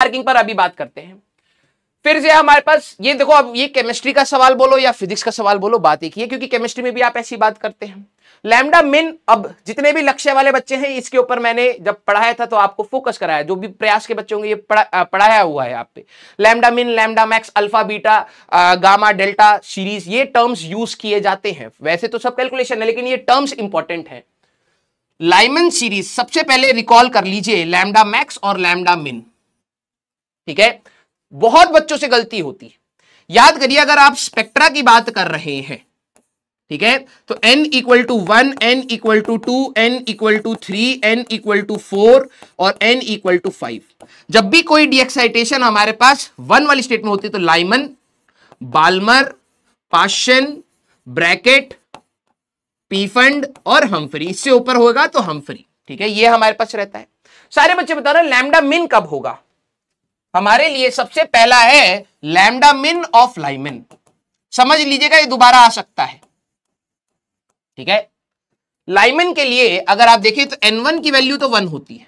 Marking पर अभी बात करते हैं। फिर से हमारे पास ये देखो, अब ये केमिस्ट्री का सवाल बोलो या फिजिक्स का सवाल बोलो, बात एक ही है, क्योंकि केमिस्ट्री में भी आप ऐसी बात करते हैं। लैम्डा मिन, अब जितने भी लक्ष्य वाले बच्चे हैं इसके ऊपर मैंने जब पढ़ाया था तो आपको फोकस कराया, जो भी प्रयास के बच्चे होंगे ये पढ़ाया हुआ है आप पे। लैम्डा मिन, lambda max, alpha beta, gamma delta series, ये टर्म्स यूज किए जाते हैं। वैसे तो सब कैलकुलेशन है लेकिन ये टर्म्स इंपॉर्टेंट है। लाइमन सीरीज सबसे पहले रिकॉल कर लीजिए, लैम्डा मैक्स और लैम्डा मिन, ठीक है। बहुत बच्चों से गलती होती है, याद करिए अगर आप स्पेक्ट्रा की बात कर रहे हैं, ठीक है, तो n equal to 1, n equal to 2, n equal to 3, n equal to 4 और n इक्वल टू 5। जब भी कोई डीएक्साइटेशन हमारे पास 1 वाली स्टेट में होती है तो Lyman, Balmer, Paschen, Brackett, Pfund और हम्फ्री, इससे ऊपर होगा तो हम्फ्री, ठीक है, ये हमारे पास रहता है। सारे बच्चे बता रहे हैं लैम्डा मिन कब होगा। हमारे लिए सबसे पहला है लैम्डा मिन ऑफ लाइमन, समझ लीजिएगा ये दोबारा आ सकता है, ठीक है। लाइमन के लिए अगर आप देखें तो n1 की वैल्यू तो 1 होती है,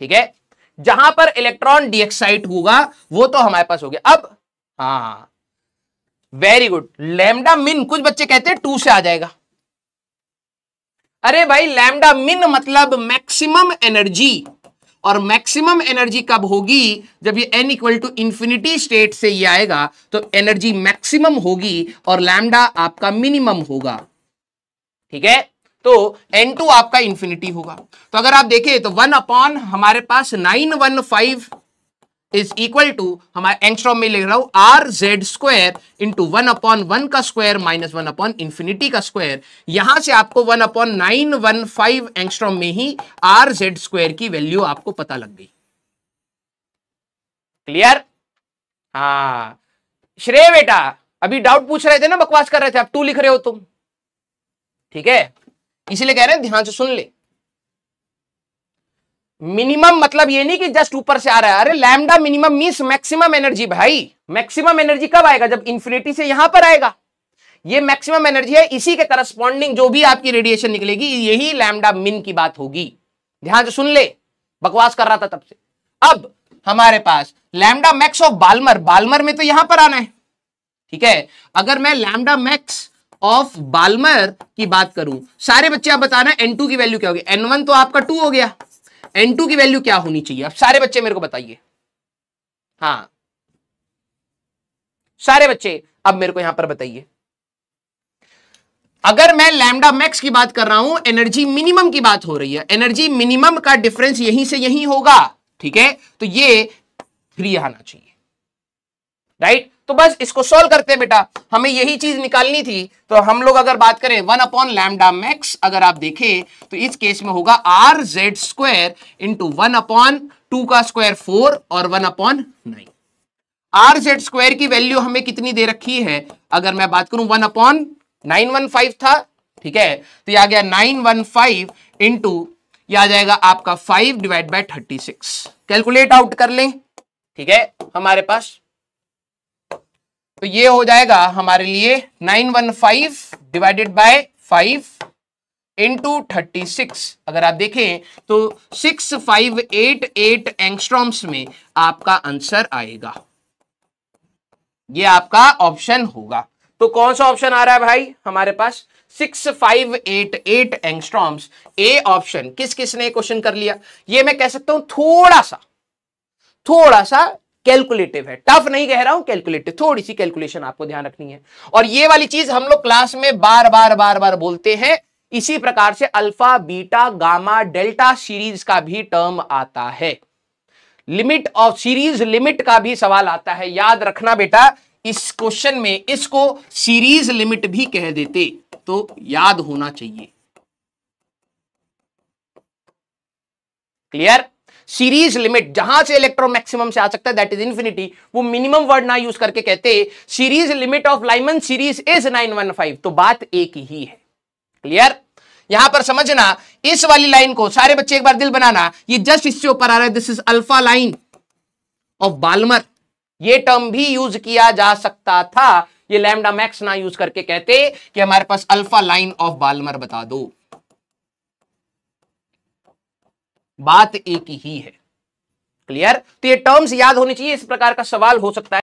ठीक है, जहां पर इलेक्ट्रॉन डीएक्साइट होगा वो तो हमारे पास हो गया। अब हाँ, वेरी गुड, लैम्डा मिन कुछ बच्चे कहते हैं 2 से आ जाएगा। अरे भाई लैम्डा मिन मतलब मैक्सिमम एनर्जी, और मैक्सिमम एनर्जी कब होगी, जब ये n equal to infinity state से ये आएगा तो एनर्जी मैक्सिमम होगी और लैम्डा आपका मिनिमम होगा, ठीक है। तो n2 आपका इंफिनिटी होगा। तो अगर आप देखें तो 1 अपॉन हमारे पास 915 इज इक्वल टू, हमारे एंगस्ट्रॉम में लिख रहा हूं are Z square into 1 upon 1 का स्क्वायर माइनस 1 अपॉन इंफिनिटी का स्क्वायर। यहां से आपको 1 अपॉन 915 एंगस्ट्रॉम में ही आर जेड स्क्वायर की वैल्यू आपको पता लग गई। क्लियर? हाँ श्रेय बेटा, अभी डाउट पूछ रहे थे ना, बकवास कर रहे थे, आप 2 लिख रहे हो तुम, ठीक है, इसलिए कह रहे हैं ध्यान से सुन ले। मिनिमम मतलब ये नहीं कि जस्ट ऊपर से आ रहा है, अरे lambda minimum means maximum energy भाई। मैक्सिमम एनर्जी कब आएगा, जब इंफिनिटी से यहां पर आएगा, ये मैक्सिमम एनर्जी है, इसी के करस्पॉन्डिंग जो भी आपकी रेडिएशन निकलेगी यही लैम्डा मिन की बात होगी। ध्यान से सुन ले, बकवास कर रहा था तब से। अब हमारे पास lambda max of Balmer, Balmer में तो यहां पर आना है, ठीक है। अगर मैं लैम्डा मैक्स ऑफ बाल्मर की बात करूं, सारे बच्चे आप बताना n2 की वैल्यू क्या होगी। n1 तो आपका 2 हो गया, n2 की वैल्यू क्या होनी चाहिए, अब सारे बच्चे मेरे को बताइए। हाँ सारे बच्चे अब मेरे को यहां पर बताइए, अगर मैं लैम्डा मैक्स की बात कर रहा हूं, एनर्जी मिनिमम की बात हो रही है, एनर्जी मिनिमम का डिफरेंस यहीं से यहीं होगा, ठीक है, तो ये 3 आना चाहिए, राइट। तो बस इसको सॉल्व करते हैं बेटा, हमें यही चीज निकालनी थी। तो हम लोग अगर बात करें 1 अपॉन लैम्डा मैक्स, अगर आप देखें तो इस केस में होगा are Z square into 1 upon 2 का स्क्वायर 4 और 1 अपॉन 9। आर जेड स्क्वायर की वैल्यू हमें कितनी दे रखी है, अगर मैं बात करूं 1 अपॉन 915 था, ठीक है, तो यह आ गया 915 इंटू यह आ जाएगा आपका 5 डिवाइड बाय 36। कैलकुलेट आउट कर लें, ठीक है, हमारे पास तो ये हो जाएगा हमारे लिए 915 डिवाइडेड बाय 5 इंटू 36। अगर आप देखें तो 6588 एंगस्ट्रॉम्स में आपका आंसर आएगा, ये आपका ऑप्शन होगा। तो कौन सा ऑप्शन आ रहा है भाई हमारे पास, 6588 एंगस्ट्रॉम्स, ए ऑप्शन। किस किसने क्वेश्चन कर लिया, ये मैं कह सकता हूं थोड़ा सा कैलकुलेटिव है, टफ नहीं कह रहा हूं, कैलकुलेटिव, थोड़ी सी कैलकुलेशन आपको ध्यान रखनी है। और ये वाली चीज हम लोग क्लास में बार बार बोलते हैं। इसी प्रकार से alpha beta gamma delta series का भी टर्म आता है, लिमिट ऑफ सीरीज लिमिट का भी सवाल आता है, याद रखना बेटा। इस क्वेश्चन में इसको सीरीज लिमिट भी कह देते तो याद होना चाहिए। क्लियर? सीरीज लिमिट जहां से इलेक्ट्रॉन मैक्सिमम से आ सकता है दैट इज इंफिनिटी, वो मिनिमम वर्ड ना यूज करके कहते series limit of Lyman series is 915, तो बात एक ही है। क्लियर? यहां पर समझना, इस वाली लाइन को सारे बच्चे एक बार दिल बनाना, ये जस्ट इससे ऊपर आ रहा है, this is alpha line of Balmer. ये टर्म भी यूज किया जा सकता था, ये लैम्डा मैक्स ना यूज करके कहते कि हमारे पास अल्फा लाइन ऑफ बाल्मर बता दो, बात एक ही है। क्लियर? तो ये टर्म्स याद होनी चाहिए, इस प्रकार का सवाल हो सकता है।